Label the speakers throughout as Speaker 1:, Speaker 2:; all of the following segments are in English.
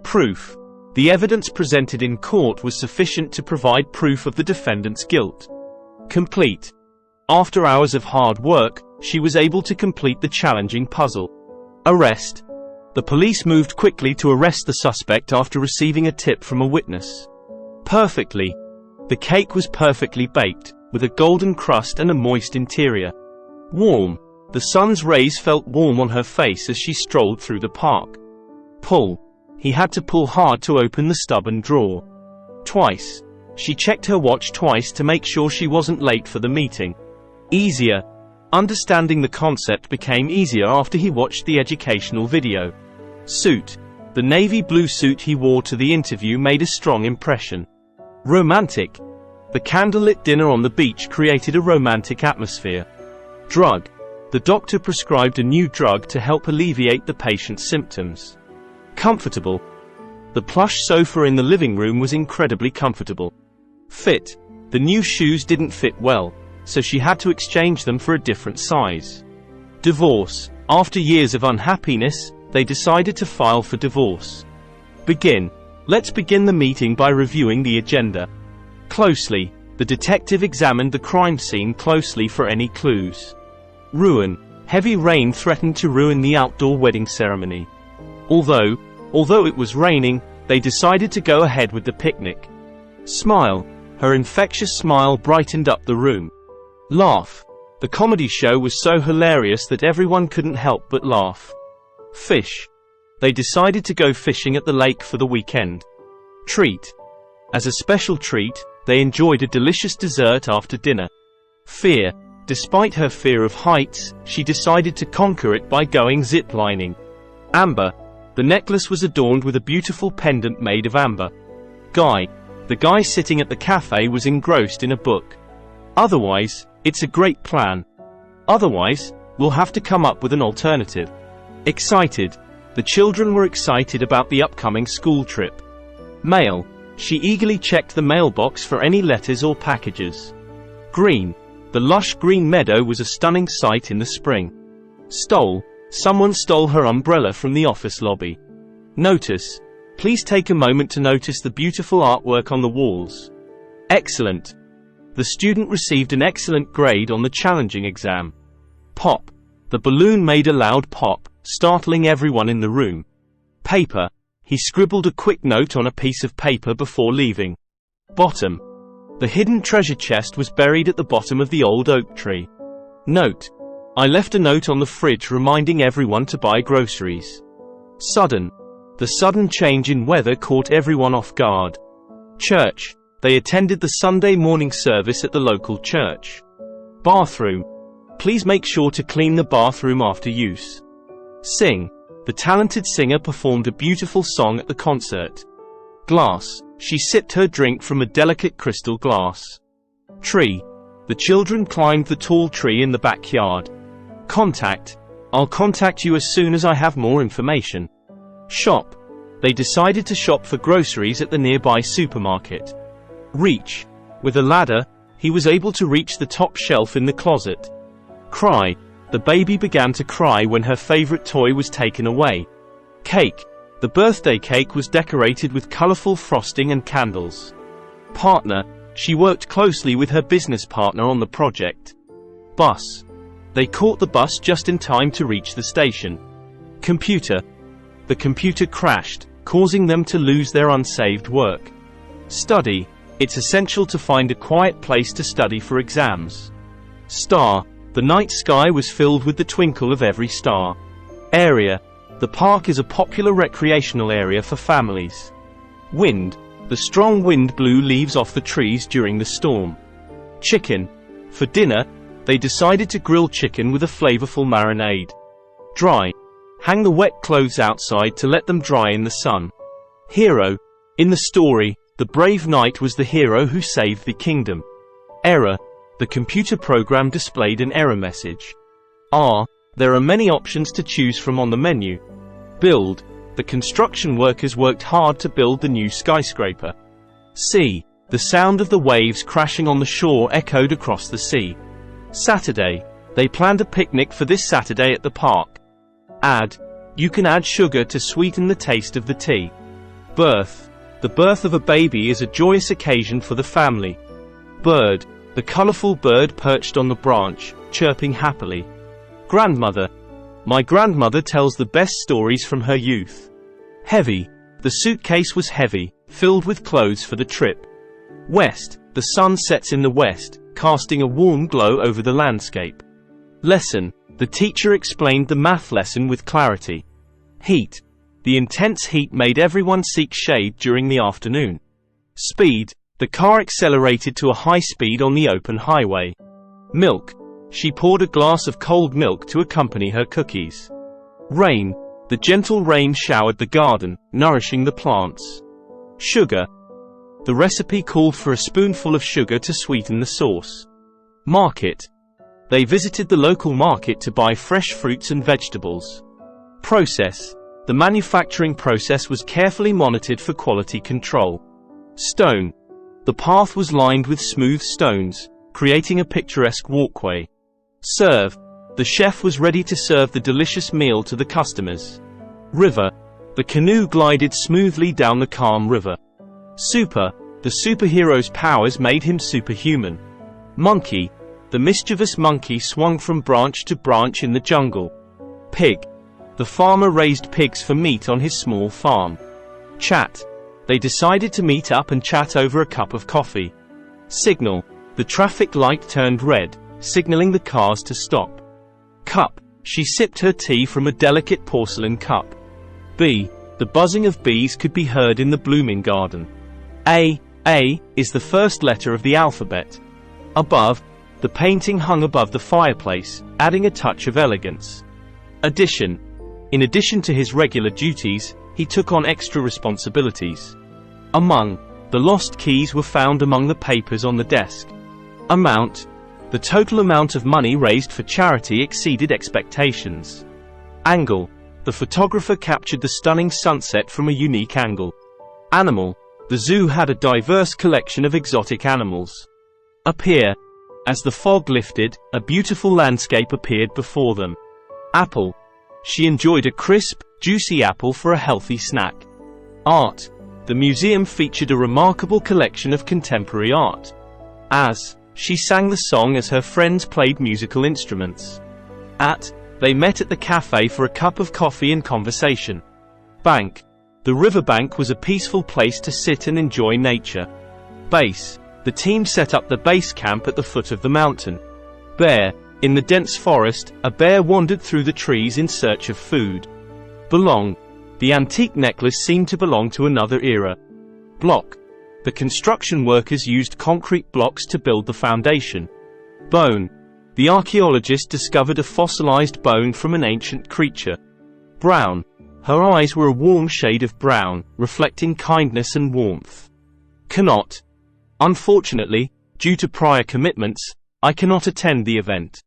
Speaker 1: Proof. The evidence presented in court was sufficient to provide proof of the defendant's guilt. Complete. After hours of hard work, she was able to complete the challenging puzzle. Arrest. The police moved quickly to arrest the suspect after receiving a tip from a witness. Perfectly. The cake was perfectly baked, with a golden crust and a moist interior. Warm. The sun's rays felt warm on her face as she strolled through the park. Pull. He had to pull hard to open the stubborn drawer. Twice. She checked her watch twice to make sure she wasn't late for the meeting. Easier. Understanding the concept became easier after he watched the educational video. Suit. The navy blue suit he wore to the interview made a strong impression. Romantic. The candlelit dinner on the beach created a romantic atmosphere. Drug. The doctor prescribed a new drug to help alleviate the patient's symptoms. Comfortable. The plush sofa in the living room was incredibly comfortable. Fit. The new shoes didn't fit well, so she had to exchange them for a different size. Divorce. After years of unhappiness, they decided to file for divorce. Begin. Let's begin the meeting by reviewing the agenda. Closely. The detective examined the crime scene closely for any clues. Ruin. Heavy rain threatened to ruin the outdoor wedding ceremony. Although it was raining, they decided to go ahead with the picnic. Smile. Her infectious smile brightened up the room. Laugh. The comedy show was so hilarious that everyone couldn't help but laugh. Fish. They decided to go fishing at the lake for the weekend. Treat. As a special treat, they enjoyed a delicious dessert after dinner. Fear. Despite her fear of heights, she decided to conquer it by going zip-lining. Amber. The necklace was adorned with a beautiful pendant made of amber. Guy. The guy sitting at the cafe was engrossed in a book. Otherwise, it's a great plan. Otherwise, we'll have to come up with an alternative. Excited. The children were excited about the upcoming school trip. Mail. She eagerly checked the mailbox for any letters or packages. Green. The lush green meadow was a stunning sight in the spring. Stole. Someone stole her umbrella from the office lobby. Notice. Please take a moment to notice the beautiful artwork on the walls. Excellent. The student received an excellent grade on the challenging exam. Pop. The balloon made a loud pop, startling everyone in the room. Paper. He scribbled a quick note on a piece of paper before leaving. Bottom. The hidden treasure chest was buried at the bottom of the old oak tree. Note. I left a note on the fridge reminding everyone to buy groceries. Sudden. The sudden change in weather caught everyone off guard. Church. They attended the Sunday morning service at the local church. Bathroom. Please make sure to clean the bathroom after use. Sing. The talented singer performed a beautiful song at the concert. Glass. She sipped her drink from a delicate crystal glass. Tree. The children climbed the tall tree in the backyard. Contact. I'll contact you as soon as I have more information. Shop. They decided to shop for groceries at the nearby supermarket. Reach. With a ladder, he was able to reach the top shelf in the closet. Cry. The baby began to cry when her favorite toy was taken away. Cake. The birthday cake was decorated with colorful frosting and candles. Partner. She worked closely with her business partner on the project. Bus. They caught the bus just in time to reach the station. Computer. The computer crashed, causing them to lose their unsaved work. Study. It's essential to find a quiet place to study for exams. Star. The night sky was filled with the twinkle of every star. Area. The park is a popular recreational area for families. Wind. The strong wind blew leaves off the trees during the storm. Chicken. For dinner, they decided to grill chicken with a flavorful marinade. Dry. Hang the wet clothes outside to let them dry in the sun. Hero. In the story, the brave knight was the hero who saved the kingdom. Error. The computer program displayed an error message. There are many options to choose from on the menu. Build. The construction workers worked hard to build the new skyscraper. Sea. The sound of the waves crashing on the shore echoed across the sea. Saturday. They planned a picnic for this Saturday at the park. Add. You can add sugar to sweeten the taste of the tea. Birth. The birth of a baby is a joyous occasion for the family. Bird. The colorful bird perched on the branch, chirping happily. Grandmother. My grandmother tells the best stories from her youth. Heavy. The suitcase was heavy, filled with clothes for the trip. West. The sun sets in the west, casting a warm glow over the landscape. Lesson. The teacher explained the math lesson with clarity. Heat. The intense heat made everyone seek shade during the afternoon. Speed. The car accelerated to a high speed on the open highway. Milk. She poured a glass of cold milk to accompany her cookies. Rain. The gentle rain showered the garden, nourishing the plants. Sugar. The recipe called for a spoonful of sugar to sweeten the sauce. Market. They visited the local market to buy fresh fruits and vegetables. Process. The manufacturing process was carefully monitored for quality control. Stone. The path was lined with smooth stones, creating a picturesque walkway. Serve. The chef was ready to serve the delicious meal to the customers. River. The canoe glided smoothly down the calm river. Super. The superhero's powers made him superhuman. Monkey. The mischievous monkey swung from branch to branch in the jungle. Pig. The farmer raised pigs for meat on his small farm. Chat. They decided to meet up and chat over a cup of coffee. Signal. The traffic light turned red, signaling the cars to stop. Cup. She sipped her tea from a delicate porcelain cup. Bee. The buzzing of bees could be heard in the blooming garden. A is the first letter of the alphabet. Above. The painting hung above the fireplace, adding a touch of elegance. Addition. In addition to his regular duties, he took on extra responsibilities. Among. The lost keys were found among the papers on the desk. Amount. The total amount of money raised for charity exceeded expectations. Angle. The photographer captured the stunning sunset from a unique angle. Animal. The zoo had a diverse collection of exotic animals. Appear. As the fog lifted, a beautiful landscape appeared before them. Apple. She enjoyed a crisp, juicy apple for a healthy snack. Art. The museum featured a remarkable collection of contemporary art. As. She sang the song as her friends played musical instruments. At. They met at the cafe for a cup of coffee and conversation. Bank. The riverbank was a peaceful place to sit and enjoy nature. Base. The team set up the base camp at the foot of the mountain. Bear. In the dense forest, a bear wandered through the trees in search of food. Belong. The antique necklace seemed to belong to another era. Block. The construction workers used concrete blocks to build the foundation. Bone. The archaeologist discovered a fossilized bone from an ancient creature. Brown. Her eyes were a warm shade of brown, reflecting kindness and warmth. Cannot. Unfortunately, due to prior commitments, I cannot attend the event.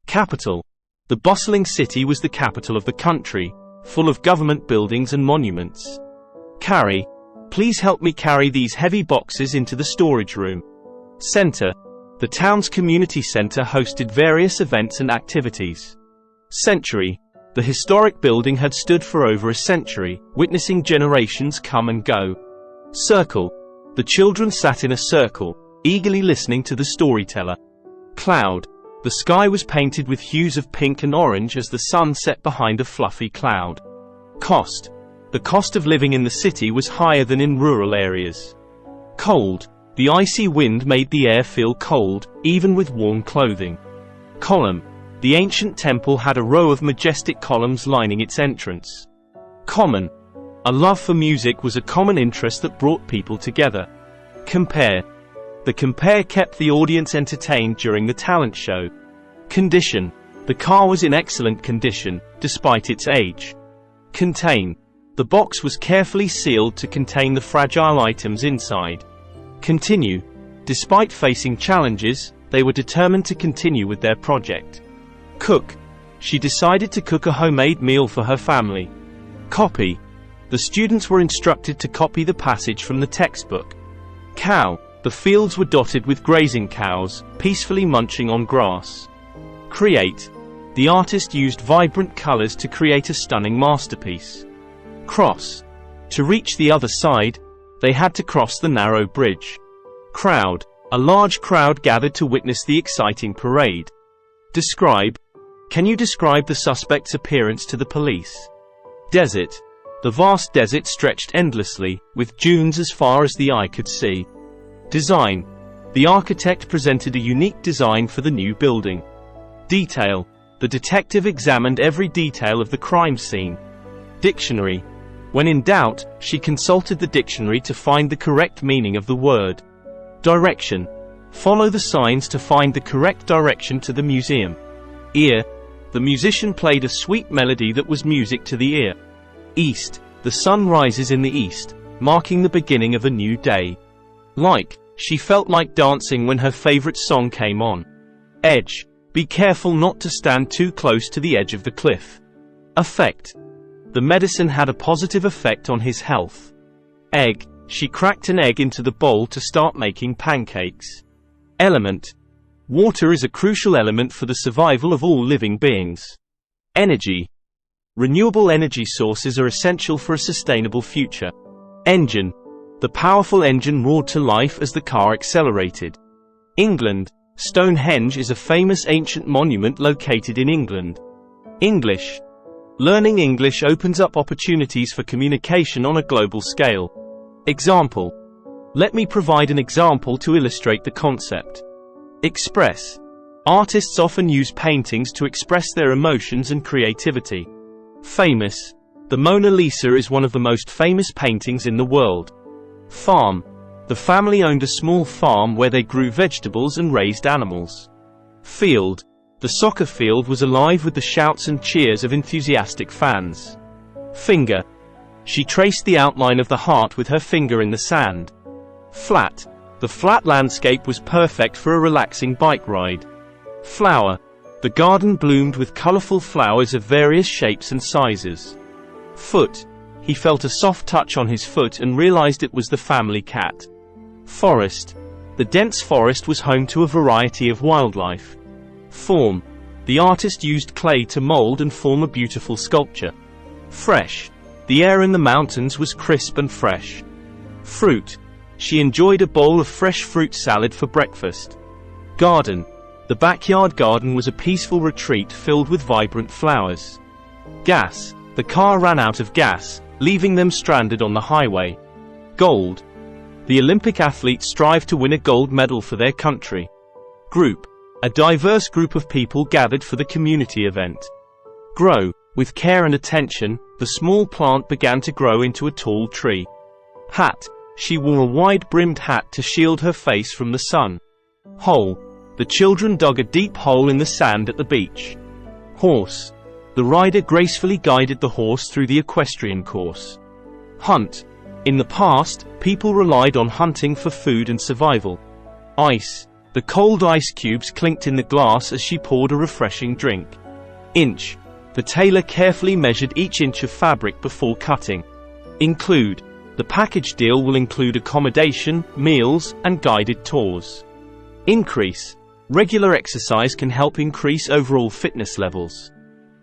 Speaker 1: Capital. The bustling city was the capital of the country, full of government buildings and monuments. Carry. Please help me carry these heavy boxes into the storage room. Center. The town's community center hosted various events and activities. Century. The historic building had stood for over a century, witnessing generations come and go. Circle. The children sat in a circle, eagerly listening to the storyteller. Cloud. The sky was painted with hues of pink and orange as the sun set behind a fluffy cloud. Cost. The cost of living in the city was higher than in rural areas. Cold. The icy wind made the air feel cold, even with warm clothing. Column. The ancient temple had a row of majestic columns lining its entrance. Common. A love for music was a common interest that brought people together. Compare. The compare kept the audience entertained during the talent show. Condition. The car was in excellent condition, despite its age. Contain. The box was carefully sealed to contain the fragile items inside. Continue. Despite facing challenges, they were determined to continue with their project. Cook. She decided to cook a homemade meal for her family. Copy. The students were instructed to copy the passage from the textbook. Cow. The fields were dotted with grazing cows, peacefully munching on grass. Create. The artist used vibrant colors to create a stunning masterpiece. Cross. To reach the other side, they had to cross the narrow bridge. Crowd. A large crowd gathered to witness the exciting parade. Describe. Can you describe the suspect's appearance to the police? Desert. The vast desert stretched endlessly, with dunes as far as the eye could see. Design. The architect presented a unique design for the new building. Detail. The detective examined every detail of the crime scene. Dictionary. When in doubt, she consulted the dictionary to find the correct meaning of the word. Direction. Follow the signs to find the correct direction to the museum. Ear. The musician played a sweet melody that was music to the ear. East. The sun rises in the east, marking the beginning of a new day. Like. She felt like dancing when her favorite song came on. Edge. Be careful not to stand too close to the edge of the cliff. Effect. The medicine had a positive effect on his health. Egg. She cracked an egg into the bowl to start making pancakes. Element. Water is a crucial element for the survival of all living beings. Energy. Renewable energy sources are essential for a sustainable future. Engine. The powerful engine roared to life as the car accelerated. England. Stonehenge is a famous ancient monument located in England. English. Learning English opens up opportunities for communication on a global scale. Example. Let me provide an example to illustrate the concept. Express. Artists often use paintings to express their emotions and creativity. Famous. The Mona Lisa is one of the most famous paintings in the world. Farm. The family owned a small farm where they grew vegetables and raised animals. Field. The soccer field was alive with the shouts and cheers of enthusiastic fans. Finger. She traced the outline of the heart with her finger in the sand. Flat. The flat landscape was perfect for a relaxing bike ride. Flower. The garden bloomed with colorful flowers of various shapes and sizes. Foot. He felt a soft touch on his foot and realized it was the family cat. Forest. The dense forest was home to a variety of wildlife. Form. The artist used clay to mold and form a beautiful sculpture. Fresh. The air in the mountains was crisp and fresh. Fruit. She enjoyed a bowl of fresh fruit salad for breakfast. Garden. The backyard garden was a peaceful retreat filled with vibrant flowers. Gas. The car ran out of gas, leaving them stranded on the highway. Gold. The Olympic athletes strive to win a gold medal for their country. Group. A diverse group of people gathered for the community event. Grow. With care and attention, the small plant began to grow into a tall tree. Hat. She wore a wide-brimmed hat to shield her face from the sun. Hole. The children dug a deep hole in the sand at the beach. Horse. The rider gracefully guided the horse through the equestrian course. Hunt. In the past, people relied on hunting for food and survival. Ice. The cold ice cubes clinked in the glass as she poured a refreshing drink. Inch. The tailor carefully measured each inch of fabric before cutting. Include. The package deal will include accommodation, meals, and guided tours. Increase. Regular exercise can help increase overall fitness levels.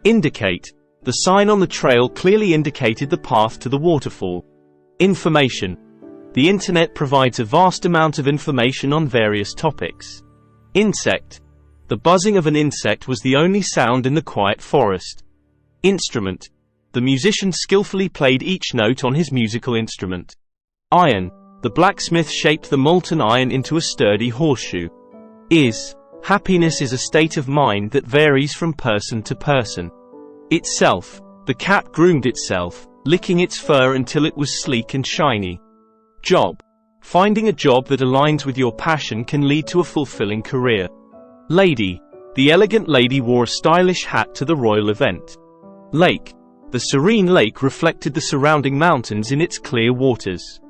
Speaker 1: Indicate. The sign on the trail clearly indicated the path to the waterfall. Information. The internet provides a vast amount of information on various topics. Insect. The buzzing of an insect was the only sound in the quiet forest. Instrument. The musician skillfully played each note on his musical instrument. Iron. The blacksmith shaped the molten iron into a sturdy horseshoe. Is. Happiness is a state of mind that varies from person to person. Itself. The cat groomed itself, licking its fur until it was sleek and shiny. Job. Finding a job that aligns with your passion can lead to a fulfilling career. Lady. The elegant lady wore a stylish hat to the royal event. Lake. The serene lake reflected the surrounding mountains in its clear waters.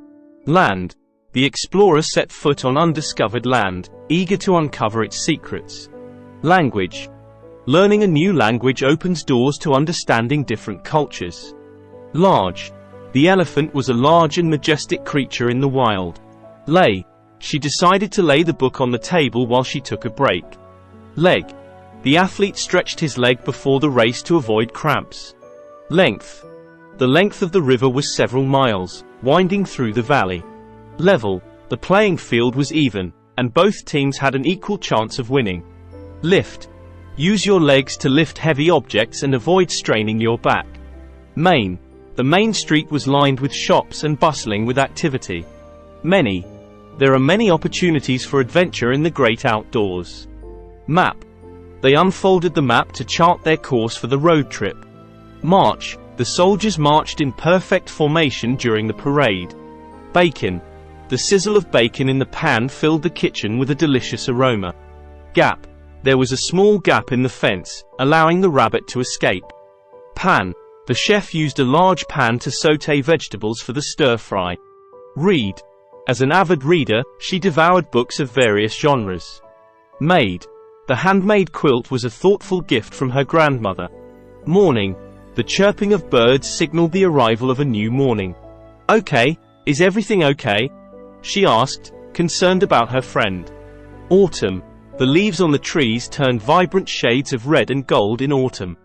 Speaker 1: Land. The explorer set foot on undiscovered land, eager to uncover its secrets. Language. Learning a new language opens doors to understanding different cultures. Large. The elephant was a large and majestic creature in the wild. Lay. She decided to lay the book on the table while she took a break. Leg. The athlete stretched his leg before the race to avoid cramps. Length. The length of the river was several miles, winding through the valley. Level. The playing field was even, and both teams had an equal chance of winning. Lift. Use your legs to lift heavy objects and avoid straining your back. Main. The main street was lined with shops and bustling with activity. Many. There are many opportunities for adventure in the great outdoors. Map. They unfolded the map to chart their course for the road trip. March. The soldiers marched in perfect formation during the parade. Bacon. The sizzle of bacon in the pan filled the kitchen with a delicious aroma. Gap. There was a small gap in the fence, allowing the rabbit to escape. Pan. The chef used a large pan to sauté vegetables for the stir-fry. Read. As an avid reader, she devoured books of various genres. Made. The handmade quilt was a thoughtful gift from her grandmother. Morning. The chirping of birds signaled the arrival of a new morning. Okay, is everything okay? She asked, concerned about her friend. Autumn. The leaves on the trees turned vibrant shades of red and gold in autumn.